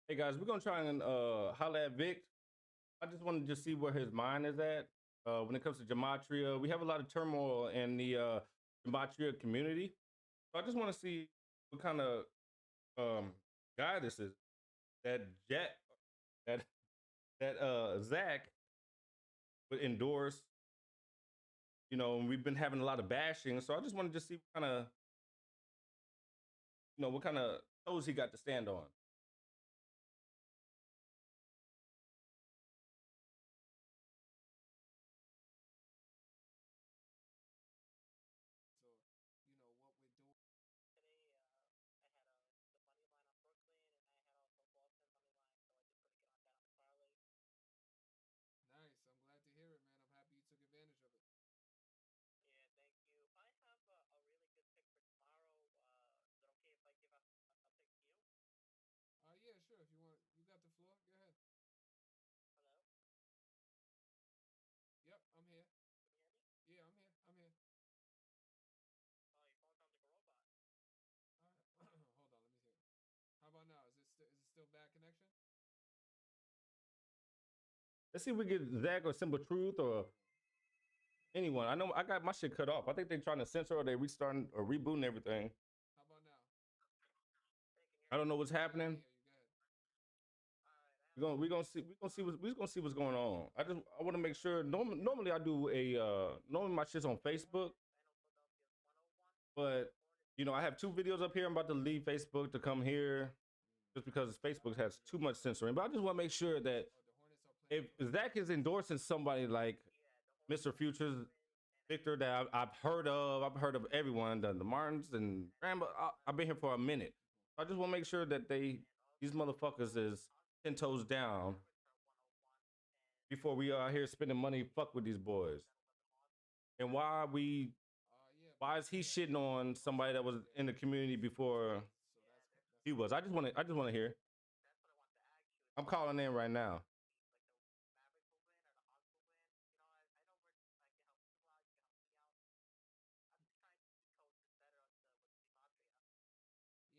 Hey guys, we're gonna try and holla at Vic. I just want to just see where his mind is at when it comes to gematria. We have a lot of turmoil in the gematria community, so I just want to see what kind of um, guy this is. That Jack, that Zach would endorse. We've been having a lot of bashing, so I just want to just see what kind of toes he got to stand on. Nice. I'm glad to hear it, man. I'm happy you took advantage of it. Yeah, sure. If you want, you got the floor. Go ahead. Yep, I'm here. Yeah, I'm here. I'm here. All right. Hold on. Let me see. How about now? Is it still bad connection? Let's see if we get Zach or Simple Truth or anyone. I know I got my shit cut off. I think they're trying to censor or they restarting or rebooting everything. How about now? I don't know what's Yeah, I can happening. hear you. Go ahead. We're gonna see what's going on. I want to make sure. Normally I do normally my shit's on Facebook, but I have two videos up here. I'm about to leave Facebook to come here just because Facebook has too much censoring. But I just want to make sure that Oh, the Hornets are playing. if Zach is endorsing somebody like Mr. Futures, Victor that I've heard of everyone, the Martins and Rambo. I've been here for a minute. I just want to make sure that these motherfuckers is 10 toes down before we are here spending money. Fuck with these boys. And Yeah, but why I is he see that shitting the on Hornets also somebody that have was a in the community before so that's he was? I just want to hear. I'm calling in right now.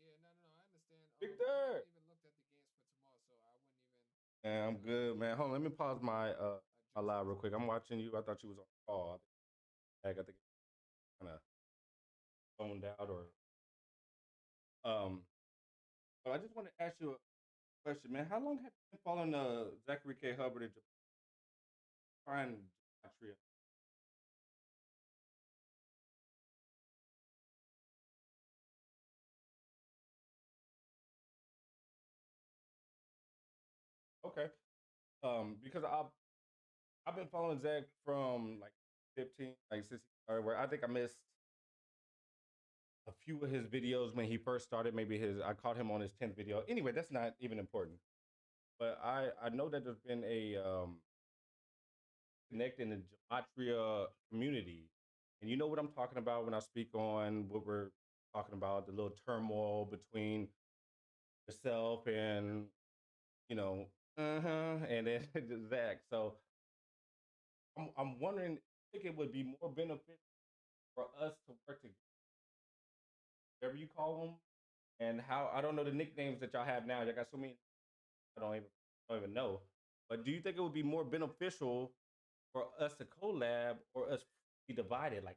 yeah. No, no, no. I understand. I haven't Victor. even looked at the games for tomorrow, so I wouldn't even Man, I'm good, man. Hold on, let me pause my adjust live it real to quick. that. I'm watching you. I thought you was on call. I got the kind of zoned out or um. But I just want to ask you a question, man. How long have you been following Zachary K. Hubbard and trying Gematria? Okay. Because I've been following Zach from like 15, like since he started. Where I think I missed a few of his videos when he first started. Maybe I caught him on his 10th video. Anyway, that's not even important. But I know that there's been a connecting the gematria community, and you know what I'm talking about when I speak on what we're talking about, the little turmoil between yourself and you know, and then Zach. So I'm wondering, I think it would be more beneficial for us to work together, whatever you call them, and how I don't know the nicknames that y'all have now. Y'all got so many I don't even know. But do you think it would be more beneficial for us to collab or us be divided? Like,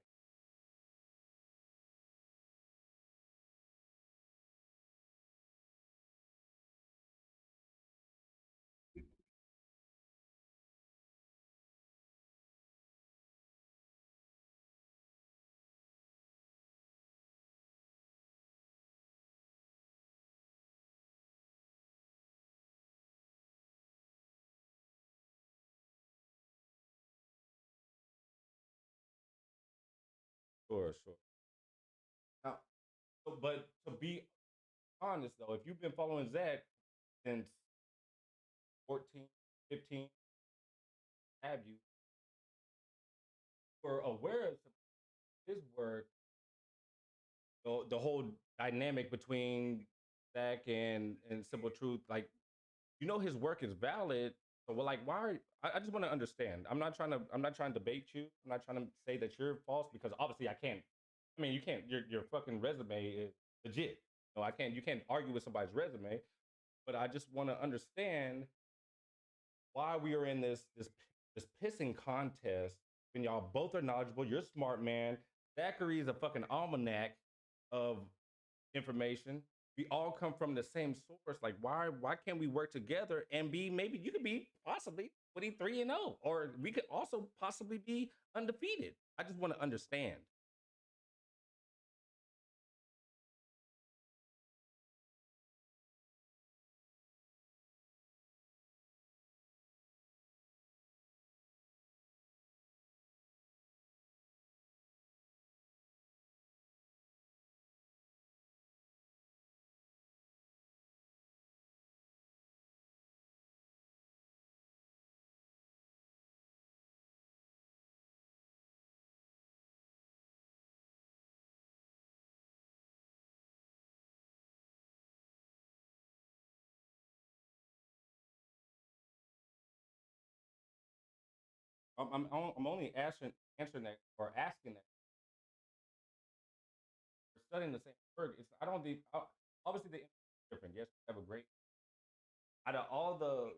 sure, sure. Now, but to be honest though, if you've been following Zach since 14, 15, have you, were aware of his work, the whole dynamic between Zach and Simple Truth, like his work is valid. So well, like why are I just want to understand. I'm not trying to debate you. I'm not trying to say that you're false because obviously I can't. I mean, you can't. Your fucking resume is legit. No, I can't. You can't argue with somebody's resume. but I just want to understand why we are in this pissing contest when y'all both are knowledgeable. You're a smart man. Zachary is a fucking almanac of information. We all come from the same source. Like, why can't we work together and be, maybe you could be possibly 23-0, or we could also possibly be undefeated. I just want to understand. I'm only answering that, or asking that. We're studying the same work. It's I don't think obviously the impact is different. Yes, we have a great, out of all the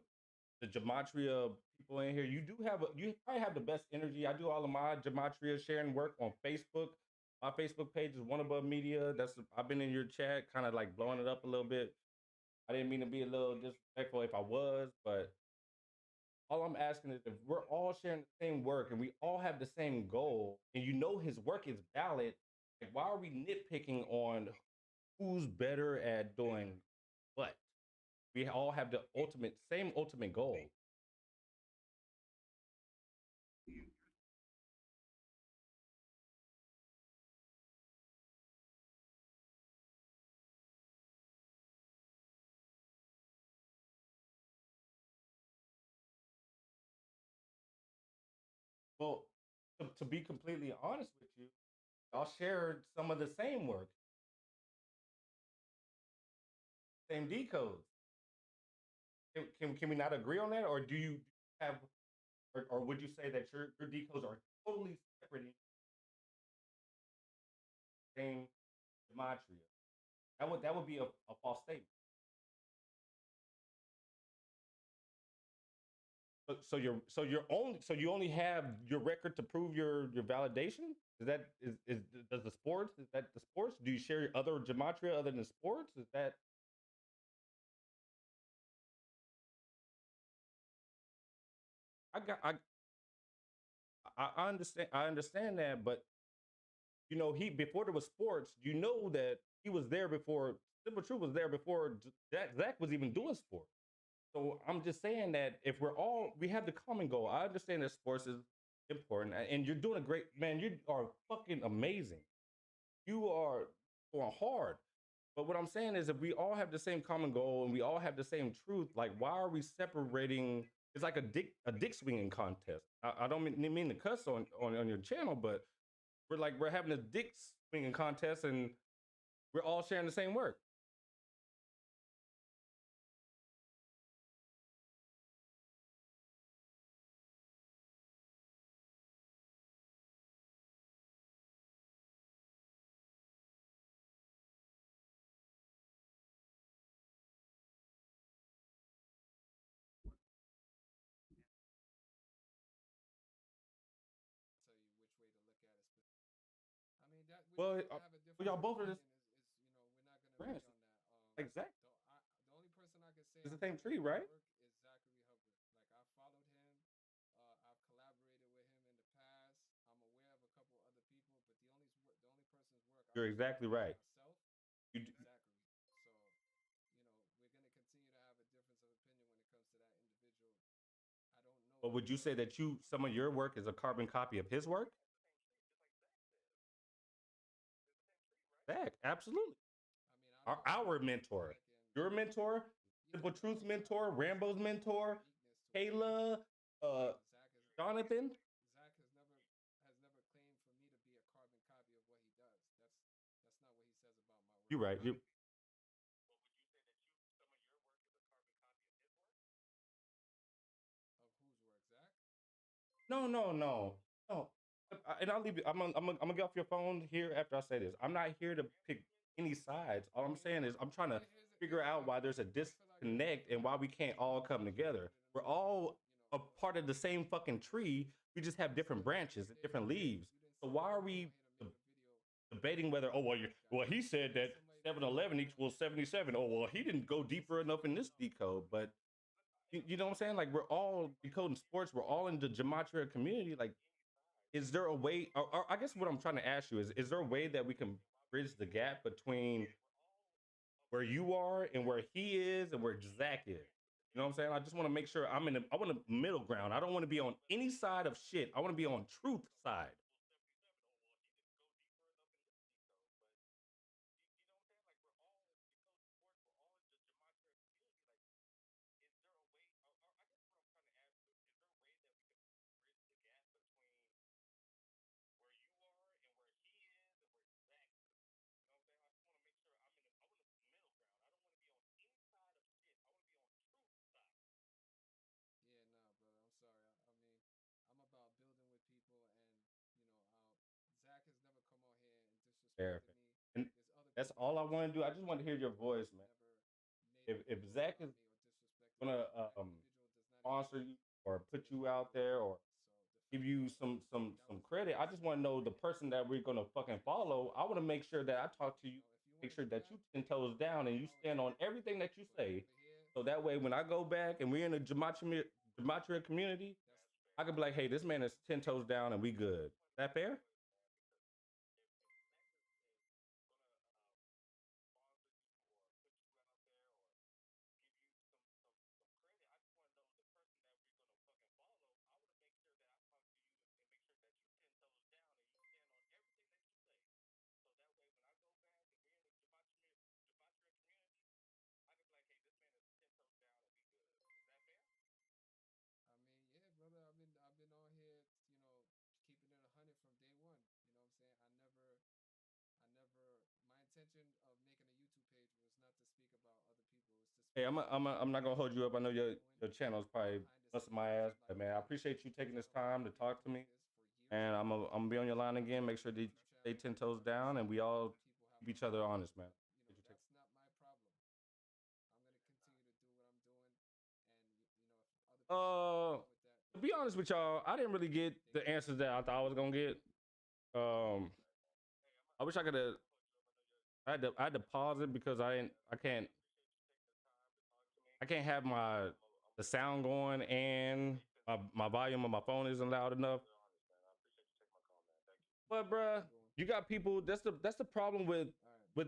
gematria people in here, you probably have the best energy. I do all of my gematria sharing work on Facebook. My Facebook page is One Above Media. That's I've been in your chat, kind of like blowing it up a little bit. I didn't mean to be a little disrespectful if I was, but all I'm asking is, if we're all sharing the same work and we all have the same goal, and you know his work is valid, like why are we nitpicking on who's better at doing what? We all have the same ultimate goal. Well, to be completely honest with you, y'all shared some of the same work, same decodes. Can we not agree on that, or do you have, or would you say that your decodes are totally separate in the same gematria? That would be a false statement. So you only have your record to prove your validation. Is does the sports, is that the sports? Do you share your other gematria other than sports? Is that I got I understand that, but he, before there was sports, that he was there before. Simple True was there before Zach was even doing sports. So I'm just saying that if we have the common goal. I understand that sports is important, and you're doing a great, man. You are fucking amazing. You are going hard. But what I'm saying is, if we all have the same common goal and we all have the same truth, like why are we separating? It's like a dick swinging contest. I don't mean to cuss on your channel, but we're having a dick swinging contest, and we're all sharing the same work. Tell you which way to look at it. I mean that we Well, can have a well, difference y'all of both are opinion. Is we're not gonna agree branch. on that. Exactly. The only person I can say It's the I'm same tree, familiar with right? work is Zachary Hubbard. Like I followed him, I've collaborated with him in the past. I'm aware of a couple other people, but the only person's work I You're was exactly familiar with right. myself You, is Zachary. So, we're gonna continue to have a difference of opinion when it comes to that individual. I don't know but would you the say that some of your work is a carbon copy of his work? Zach, absolutely. I mean, I don't Our know mentor, Zach, and your mentor, yeah, Simple but Truth's also I mentor, don't Rambo's expect mentor, uniqueness to what he does. Kayla, uh, Jonathan. Zach has never claimed for me to be a carbon copy of what he does. That's not what he says about my You're work. right. Of whose work, Zach? No, no, no, no. And I'll leave you. I'm gonna get off your phone here after I say this. I'm not here to pick any sides. All I'm saying is I'm trying to figure Here's the out thing. why there's a I feel like connect and why we can't all come together. We're all a part of the same fucking tree. We just have different branches and different leaves. So why are we debating whether, oh, well, well, he said that 711 equals 77. Oh, well, he didn't go deeper enough in this decode. But you know what I'm saying? Like, we're all decoding sports. We're all in the Gematria community. Like, is there a way, or I guess what I'm trying to ask you is there a way that we can bridge the gap between where you are and where he is and where Zach is? You know what I'm saying? I just want to make sure I want a middle ground. I don't want to be on any side of shit. I want to be on truth side. Yeah, nah, brother. I'm sorry. I mean, I'm about building with people, and Zach has never come on here and Fair, disrespected fair. me. And There's other that's people that all I have want to said do. I that just want to hear Zach your voice, has man. never made a If video Zach about is me or disrespected me, gonna that individual does not even sponsor you or consider put me you a out real there human. or So the give fact you that that some was the credit, I case, just want to know the person that we're gonna fucking it's follow. I want to make sure that I talk to you, if you want make to sure do that that, you 10 toes down and more you power to stand on you. everything that you But say. over here, So that way, when I go back and we're in the gematria community, that's I could be like, hey, this man is 10 toes down and we good. Is that fair? I mean, yeah, brother. I've been on here, keeping it 100 from day one. You know what I'm saying? My intention of making a YouTube page was not to speak about other people. It's to Hey, speak about I'm not gonna hold you up. I know what I'm doing your channel is probably behind the busting my scenes. ass, Like but man, I me, appreciate you this taking this gentleman, time to I've been talk to doing me. this for years And now. I'm gonna be on your line again. Make sure that you YouTube stay channel, 10 toes and down, and we some all other people have keep a each other problem, honest, man. but Appreciate you taking- that's not my problem. I'm gonna continue to do what I'm doing, and if other people have a Uh, problem with that, to then be honest with y'all, I didn't really get they the can have answers it. that I thought I was gonna get. Um, I wish I could have. I had to pause it because I can't have the sound going and my volume on my phone isn't loud enough. But Have a bruh, good one. you got people. That's the problem All right. with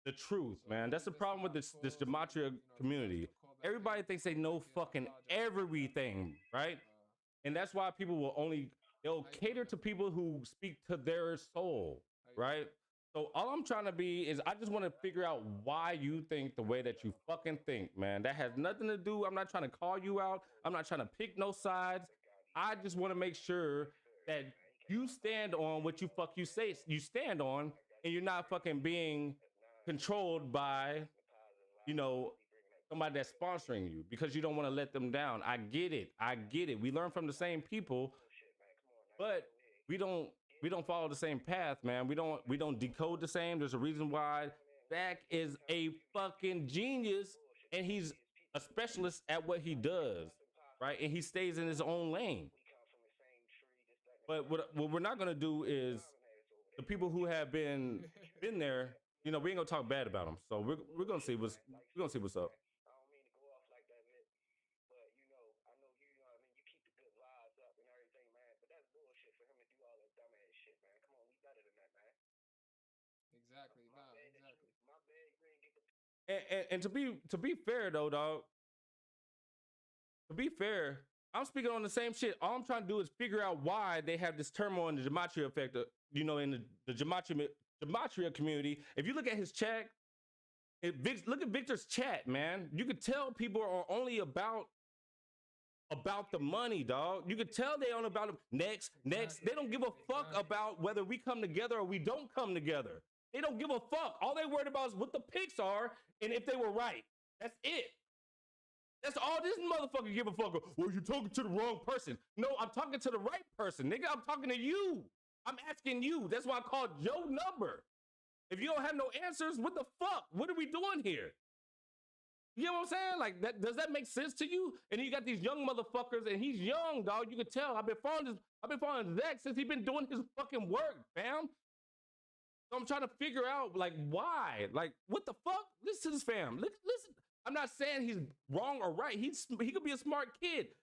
the truth, So if man. you That's the missed a problem with lot of this calls, and gematria if you guys community. want to Everybody thinks they call know back in, I fucking apologize about that. everything, right? Uh, And that's why people will only they'll how you doing, cater to man? people who speak to their soul, How you doing? right? So all I'm trying to be is I just want to figure out why you think the way that you fucking think, man. That has nothing to do. I'm not trying to call you out. I'm not trying to pick no sides. I just want to make sure that you stand on what you say you stand on, and you're not fucking being controlled by, you know, somebody that's sponsoring you because you don't want to let them down. I get it. I get it. We learn from the same people, but we don't we don't follow the same path, man. We don't decode the same. There's a reason why Zach is a fucking genius and he's a specialist at what he does, right? And he stays in his own lane. But what we're not gonna do is the people who have been there, we ain't gonna talk bad about them. So we're gonna see what's up. Exactly. Nah. Exactly. And to be fair though, dog, to be fair, I'm speaking on the same shit. All I'm trying to do is figure out why they have this turmoil in the gematria effect, in the gematria community. If you look at his chat, look at Victor's chat, man. You could tell people are only about the money, dog. You could tell they on about next. Exactly. They don't give a fuck Exactly. about whether we come together or we don't come together. They don't give a fuck. All they worried about is what the picks are and if they were right. That's it. That's all this motherfucker give a fuck. Well, you're talking to the wrong person. No, I'm talking to the right person, nigga. I'm talking to you. I'm asking you. That's why I called your number. If you don't have no answers, what the fuck? What are we doing here? You know what I'm saying? Like that, does that make sense to you? And then you got these young motherfuckers, and he's young, dog. You can tell. I've been following Zach since he's been doing his fucking work, fam. So I'm trying to figure out like why, like what the fuck. Listen to this, fam. Listen. I'm not saying he's wrong or right. He could be a smart kid.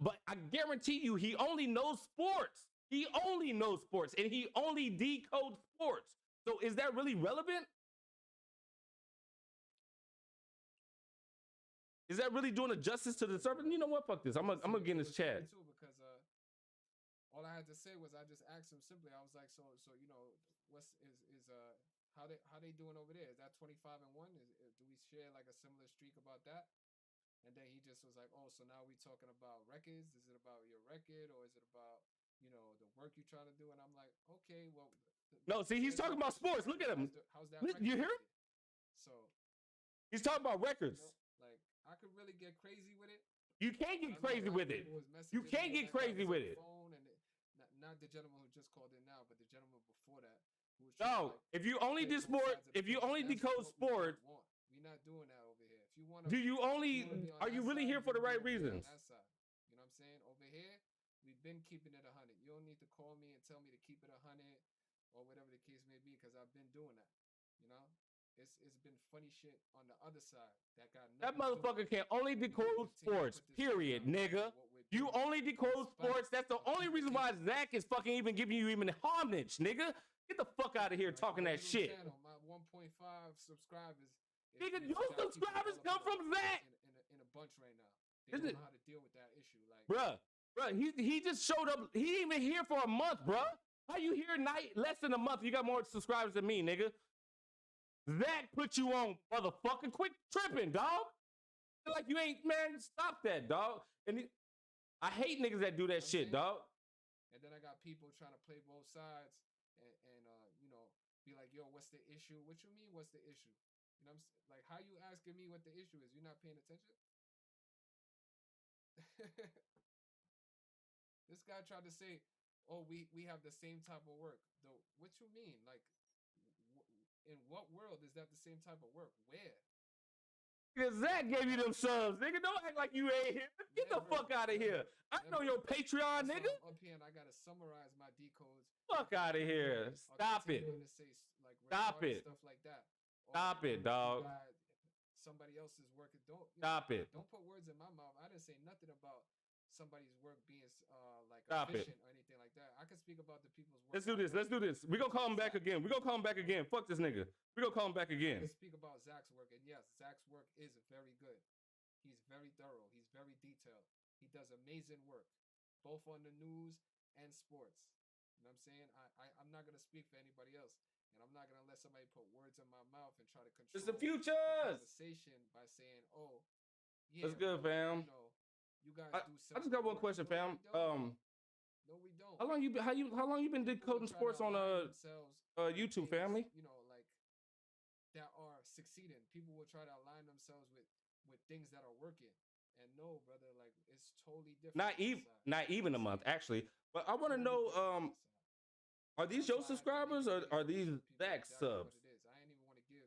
But I guarantee you, he only knows sports. He only knows sports, and he only decodes sports. So is that really relevant? Is that really doing a justice to the servant? You know what? Fuck this. I'm gonna get in this chat. Too, because all I had to say was I just asked him simply. I was like, so what's how they doing over there? Is that 25-1? Do we share like a similar streak about that? And then he just was like, oh, so now we talking about records? Is it about your record, or is it about the work you're trying to do? And I'm like, okay, well. No, see, he's talking about sports. Look at him. How's that? You hear him? So he's talking about records. Like I could really get crazy with it. You can't get crazy with it. You can't get crazy with it. Not the gentleman who just called in now, but the gentleman before that. No, if you only decode sports, we're not doing that over here. If you want to, are you really here for the right reasons? You know what I'm saying? Over here, we've been keeping it 100. You don't need to call me and tell me to keep it 100 or whatever the case may be, because I've been doing that. You know, it's been funny shit on the other side that got nothing. That motherfucker can only decode sports. Period, nigga. You only decode sports. That's the only reason why Zach is fucking even giving you even homage, nigga. Get the fuck out of here talking that shit. Channel, my 1.5 subscribers. Nigga, your subscribers come from Zach. In a bunch right now. They don't know how to deal with that issue. Like, bruh, he just showed up. He ain't even here for a month, bruh. How you here less than a month? You got more subscribers than me, nigga. Zach put you on, motherfucker. Quit tripping, dog. Like you ain't, man. Stop that, dog. And I hate niggas that do that shit, dog. And then I got people trying to play both sides and be like, yo, what's the issue? What you mean, what's the issue? You know what I'm saying? Like, how you asking me what the issue is? You're not paying attention? This guy tried to say, oh, we have the same type of work. Though, what you mean? Like, in what world is that the same type of work? Where? Because Zach gave you them subs, nigga. Don't act like you ain't here. Get the fuck out of here. I know your Patreon, nigga. I'm up here and I gotta summarize my decodes. Fuck out of here. Stop it. Stop it. Stuff like that. Stop it, dog. Somebody else's work. Stop it. Don't put words in my mouth. I didn't say nothing about somebody's work being like Stop efficient or anything like that. I can speak about the people's work. Let's do this. We gonna call him back again. Fuck this nigga. We gonna call him back again. Let's speak about Zach's work. And yes, Zach's work is very good. He's very thorough. He's very detailed. He does amazing work, both on the news and sports. You know what I'm saying? I'm not gonna speak for anybody else, and I'm not gonna let somebody put words in my mouth and try to control it's the future conversation by saying, "Oh, yeah, that's good, fam." You guys do something. I just got one question, fam. No, we don't. How long you been decoding sports on YouTube, family? Like that are succeeding. People will try to align themselves with things that are working. And no, brother, like it's totally different. Not even a month, actually. But I want to know, are these your subscribers or are these Zach subs? What it is. I ain't even want to give.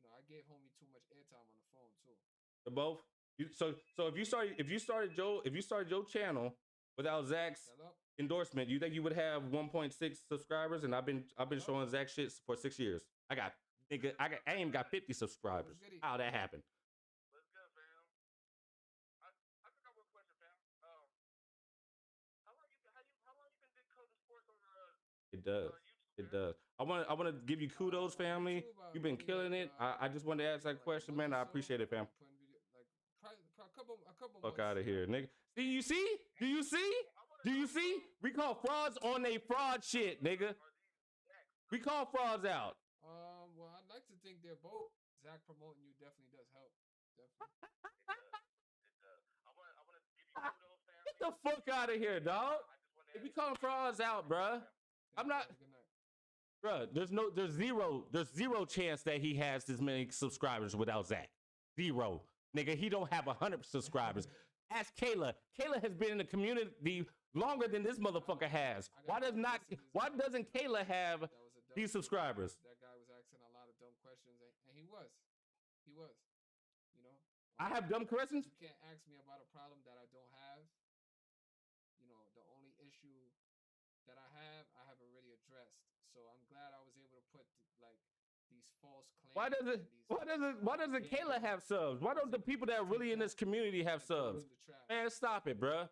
I gave homie too much airtime on the phone too. The both. So if you started your channel without Zach's endorsement, you think you would have 1.6 subscribers? And I've been showing Zach shit for 6 years. I ain't got 50 subscribers. How that happened? It does. It does. I want to give you kudos, family. You've been killing it. I just wanted to ask that question, man. I appreciate it, fam. A couple Fuck out of here, nigga. Do you see? We call frauds on they fraud shit, nigga. We call frauds out. Well, I'd like to think they're both. Zach promoting you definitely does help. Definitely. Get the fuck out of here, dog. We call frauds out, bruh. I'm not. Bruh, there's zero chance that he has this many subscribers without Zach. Zero. Nigga, he don't have 100 subscribers. Ask Kayla. Kayla has been in the community longer than this motherfucker has. Why doesn't Kayla have these subscribers? That guy was asking a lot of dumb questions, and he was. I have dumb questions. You can't ask me about a problem that I don't have. You know, the only issue that I have already addressed. So I'm glad I was able to put like these false claims. Why doesn't Kayla have subs? Why don't the people that are really in this community have subs? Man, stop it, bruh.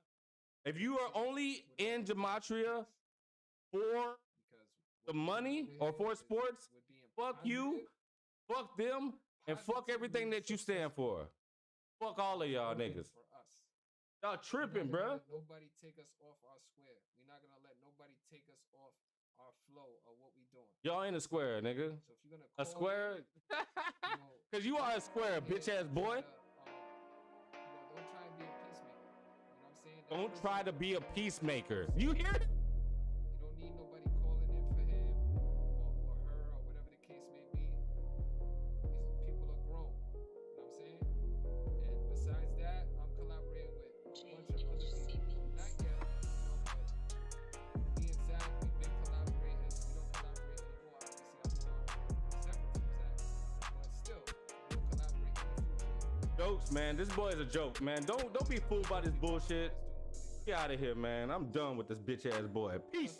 If you are only in Gematria for the money or for sports, fuck you, fuck them, and fuck everything that you stand for. Fuck all of y'all niggas. Y'all tripping, bruh. Nobody take us off our square. We're not gonna let nobody take us off our flow of what we doing. Y'all in a square, nigga. So if you're gonna call a square, cause you are a square, bitch ass boy. Don't try and be a peacemaker. You know what I'm saying? Don't try to be a peacemaker. You hear it? You don't need nobody calling in for him or her or whatever the case may be. These people are grown. You know what I'm saying? And besides that, I'm collaborating with a bunch of other people. Not yet, but me and Zach, we've been collaborating. We don't collaborate anymore. Obviously, I'm separate from Zach. But still, we'll collaborate in the future. Jokes, man. This boy is a joke, man. Don't be fooled by this bullshit. Get out of here, man. I'm done with this bitch ass boy. Peace.